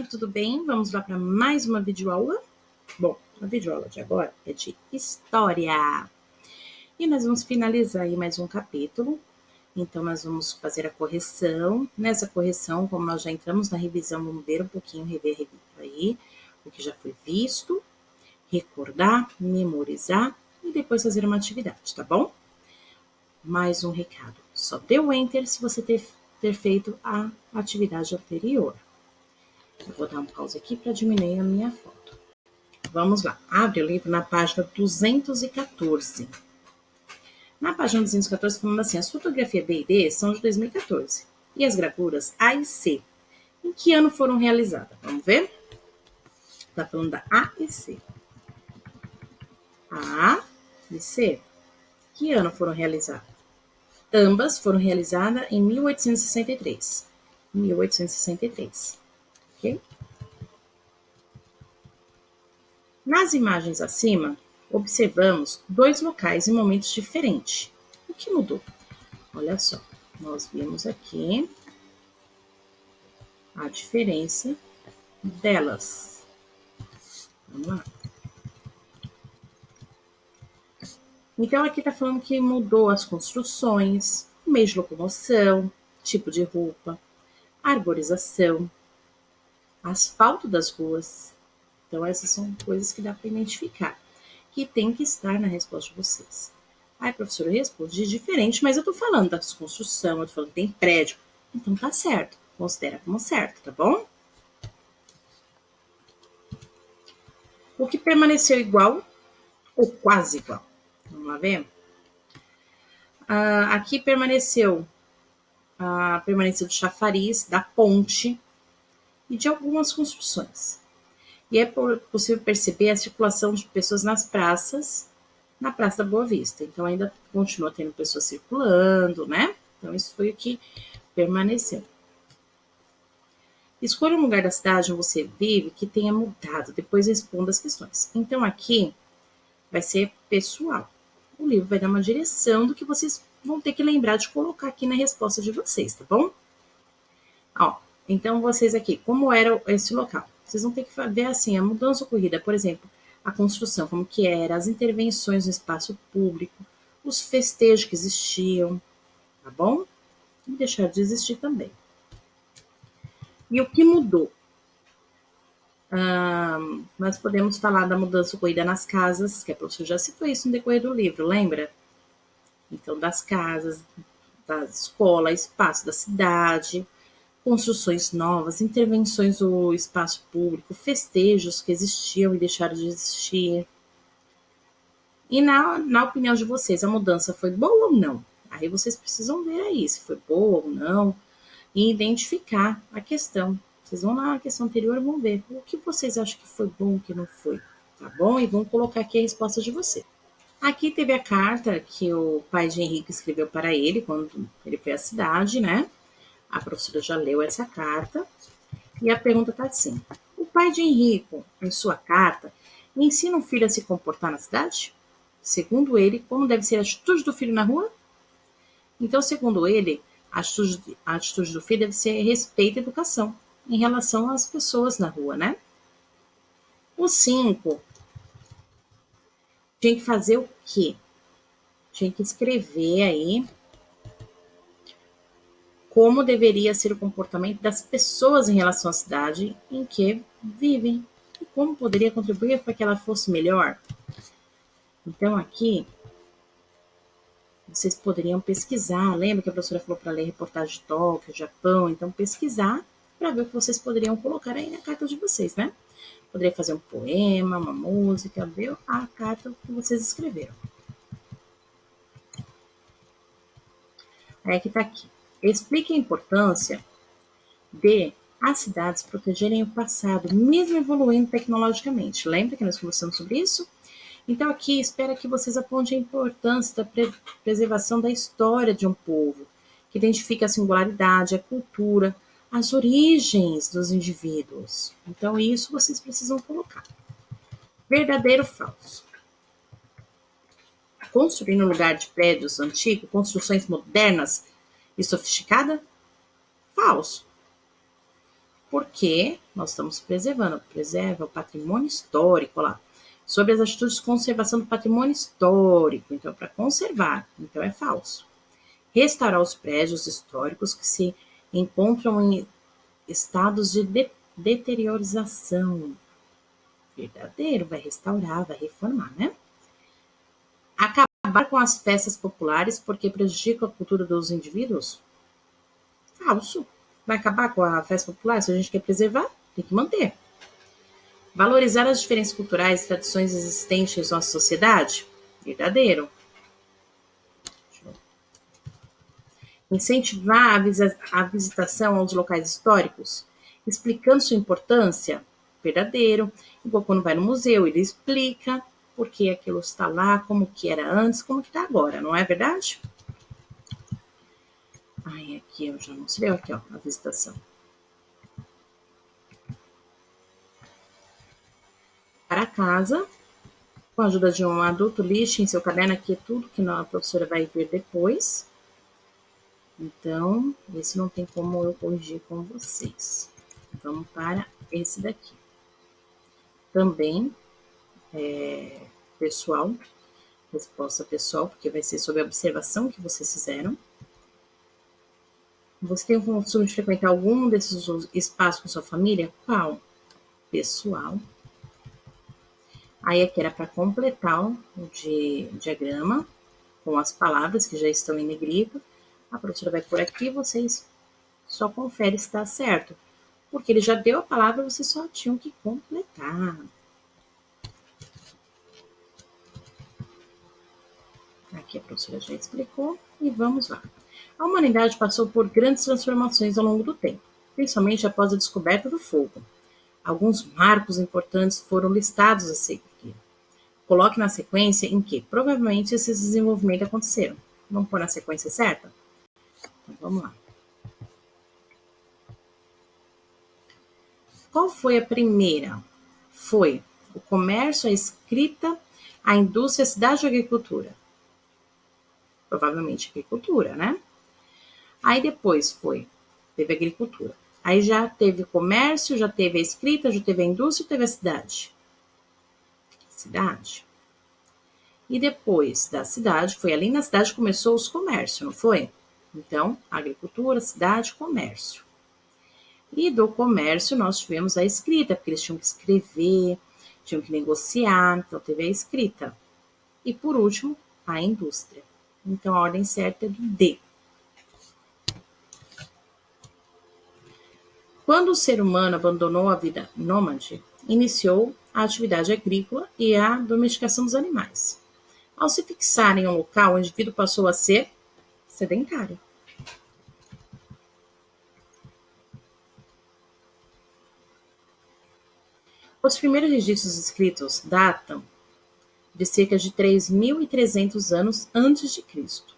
Olá, tudo bem? Vamos lá para mais uma videoaula? Bom, a videoaula de agora é de História. E nós vamos finalizar aí mais um capítulo. Então, nós vamos fazer a correção. Nessa correção, como nós já entramos na revisão, vamos ver um pouquinho, rever aí o que já foi visto, recordar, memorizar e depois fazer uma atividade, tá bom? Mais um recado. Só dê o Enter se você ter feito a atividade anterior. Eu vou dar um pause aqui para diminuir a minha foto. Vamos lá. Abre o livro na página 214. Na página 214, falando assim, as fotografias B e D são de 2014. E as gravuras A e C. Em que ano foram realizadas? Vamos ver? Está falando da A e C. A e C. Que ano foram realizadas? Ambas foram realizadas em 1863. 1863. Ok? Nas imagens acima, observamos dois locais em momentos diferentes. O que mudou? Olha só, nós vimos aqui a diferença delas. Vamos lá. Então, aqui está falando que mudou as construções, o meio de locomoção, tipo de roupa, arborização, asfalto das ruas. Então, essas são coisas que dá para identificar, que tem que estar na resposta de vocês. Ai, professora, eu respondi diferente, mas eu tô falando da construção, eu tô falando que tem prédio. Então tá certo, considera como certo, tá bom? O que permaneceu igual ou quase igual? Vamos lá ver? Aqui permaneceu do chafariz, da ponte e de algumas construções. E é possível perceber a circulação de pessoas nas praças, na Praça da Boa Vista. Então, ainda continua tendo pessoas circulando, né? Então, isso foi o que permaneceu. Escolha um lugar da cidade onde você vive que tenha mudado, depois responda as questões. Então, aqui vai ser pessoal. O livro vai dar uma direção do que vocês vão ter que lembrar de colocar aqui na resposta de vocês, tá bom? Ó, então, vocês aqui, como era esse local? Vocês vão ter que ver assim, a mudança ocorrida, por exemplo, a construção, como que era, as intervenções no espaço público, os festejos que existiam, tá bom? E deixar de existir também. E o que mudou? Nós podemos falar da mudança ocorrida nas casas, que a professora já citou isso no decorrer do livro, lembra? Então, das casas, da escola, espaço da cidade, construções novas, intervenções no espaço público, festejos que existiam e deixaram de existir. E na opinião de vocês, a mudança foi boa ou não? Aí vocês precisam ver aí se foi boa ou não e identificar a questão. Vocês vão lá na questão anterior e vão ver o que vocês acham que foi bom, o que não foi, tá bom? E vão colocar aqui a resposta de vocês. Aqui teve a carta que o pai de Henrique escreveu para ele quando ele foi à cidade, né? A professora já leu essa carta. E a pergunta está assim: o pai de Henrique, em sua carta, ensina o filho a se comportar na cidade? Segundo ele, como deve ser a atitude do filho na rua? Então, segundo ele, a atitude do filho deve ser respeito e educação em relação às pessoas na rua, né? O 5 tinha que fazer o quê? Tinha que escrever aí como deveria ser o comportamento das pessoas em relação à cidade em que vivem e como poderia contribuir para que ela fosse melhor. Então, aqui, vocês poderiam pesquisar. Lembra que a professora falou para ler reportagem de Tóquio, Japão? Então, pesquisar para ver o que vocês poderiam colocar aí na carta de vocês, né? Poderia fazer um poema, uma música, ver a carta que vocês escreveram. Aí que tá aqui. Explique a importância de as cidades protegerem o passado, mesmo evoluindo tecnologicamente. Lembra que nós conversamos sobre isso? Então, aqui, espera que vocês apontem a importância da preservação da história de um povo, que identifica a singularidade, a cultura, as origens dos indivíduos. Então, isso vocês precisam colocar. Verdadeiro ou falso? Construir no lugar de prédios antigos, construções modernas e sofisticadas? Falso. Porque nós estamos preservando, preserva o patrimônio histórico lá, sobre as atitudes de conservação do patrimônio histórico, então para conservar, então é falso. Restaurar os prédios históricos que se encontram em estados de deteriorização. Verdadeiro, vai restaurar, vai reformar, né? Acabar com as festas populares porque prejudicam a cultura dos indivíduos? Falso. Vai acabar com a festa popular? Se a gente quer preservar, tem que manter. Valorizar as diferenças culturais e tradições existentes na nossa sociedade? Verdadeiro. Incentivar a visitação aos locais históricos, explicando sua importância? Verdadeiro. Igual quando vai no museu, ele explica por que aquilo está lá, como que era antes, como que está agora, não é verdade? Ai, aqui eu já mostrei, aqui ó, a visitação. Para casa, com a ajuda de um adulto, lixe em seu caderno aqui tudo que a professora vai ver depois. Então, esse não tem como eu corrigir com vocês. Vamos para esse daqui. Também pessoal, resposta pessoal, porque vai ser sobre a observação que vocês fizeram. Você tem o costume de frequentar algum desses espaços com sua família? Qual? Pessoal. Aí aqui era para completar o diagrama com as palavras que já estão em negrito. A professora vai por aqui, vocês só conferem se está certo. Porque ele já deu a palavra, vocês só tinham que completar. Aqui a professora já explicou e vamos lá. A humanidade passou por grandes transformações ao longo do tempo, principalmente após a descoberta do fogo. Alguns marcos importantes foram listados a seguir. Coloque na sequência em que provavelmente esses desenvolvimentos aconteceram. Vamos pôr na sequência certa? Então vamos lá. Qual foi a primeira? Foi o comércio, a escrita, a indústria, a cidade ou a agricultura? Provavelmente agricultura, né? Aí depois teve agricultura. Aí já teve comércio, já teve a escrita, já teve a indústria, teve a cidade. Cidade. E depois da cidade, foi ali na cidade que começou os comércios, não foi? Então, agricultura, cidade, comércio. E do comércio nós tivemos a escrita, porque eles tinham que escrever, tinham que negociar, então teve a escrita. E por último, a indústria. Então a ordem certa é do D. Quando o ser humano abandonou a vida nômade, iniciou a atividade agrícola e a domesticação dos animais. Ao se fixar em um local, o indivíduo passou a ser sedentário. Os primeiros registros escritos datam de cerca de 3.300 anos antes de Cristo.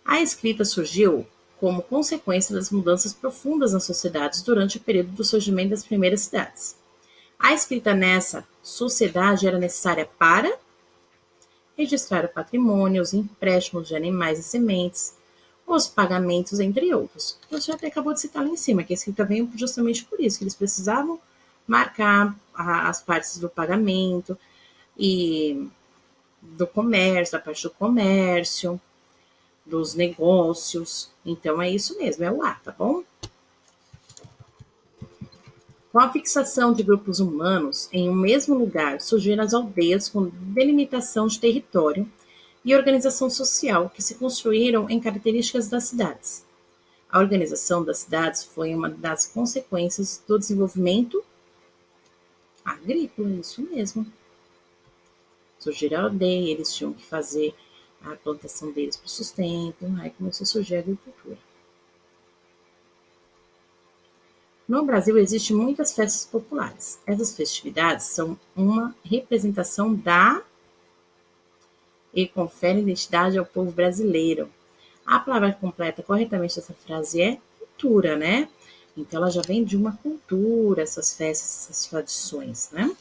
A escrita surgiu como consequência das mudanças profundas nas sociedades durante o período do surgimento das primeiras cidades. A escrita nessa sociedade era necessária para registrar o patrimônio, os empréstimos de animais e sementes, os pagamentos, entre outros. O senhor até acabou de citar lá em cima, que a escrita veio justamente por isso, que eles precisavam marcar as partes do pagamento e do comércio, da parte do comércio, dos negócios. Então é isso mesmo, é o A, tá bom? Com a fixação de grupos humanos em um mesmo lugar, surgiram as aldeias com delimitação de território e organização social que se construíram em características das cidades. A organização das cidades foi uma das consequências do desenvolvimento agrícola, isso mesmo. Surgiram a aldeia, eles tinham que fazer a plantação deles para o sustento, aí começou a surgir a agricultura. No Brasil existem muitas festas populares. Essas festividades são uma representação da e conferem identidade ao povo brasileiro. A palavra completa corretamente dessa frase é cultura, né? Então ela já vem de uma cultura, essas festas, essas tradições, né?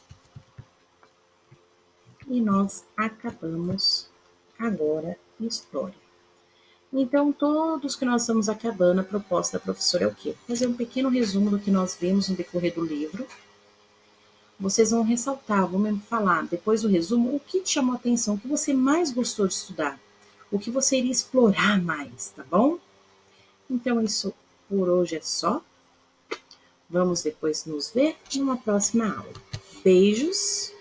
E nós acabamos agora história. Então, todos que nós estamos acabando, a proposta da professora é o quê? Fazer um pequeno resumo do que nós vimos no decorrer do livro. Vocês vão ressaltar, vão me falar, depois do resumo, o que te chamou a atenção, o que você mais gostou de estudar, o que você iria explorar mais, tá bom? Então, isso por hoje é só. Vamos depois nos ver numa próxima aula. Beijos!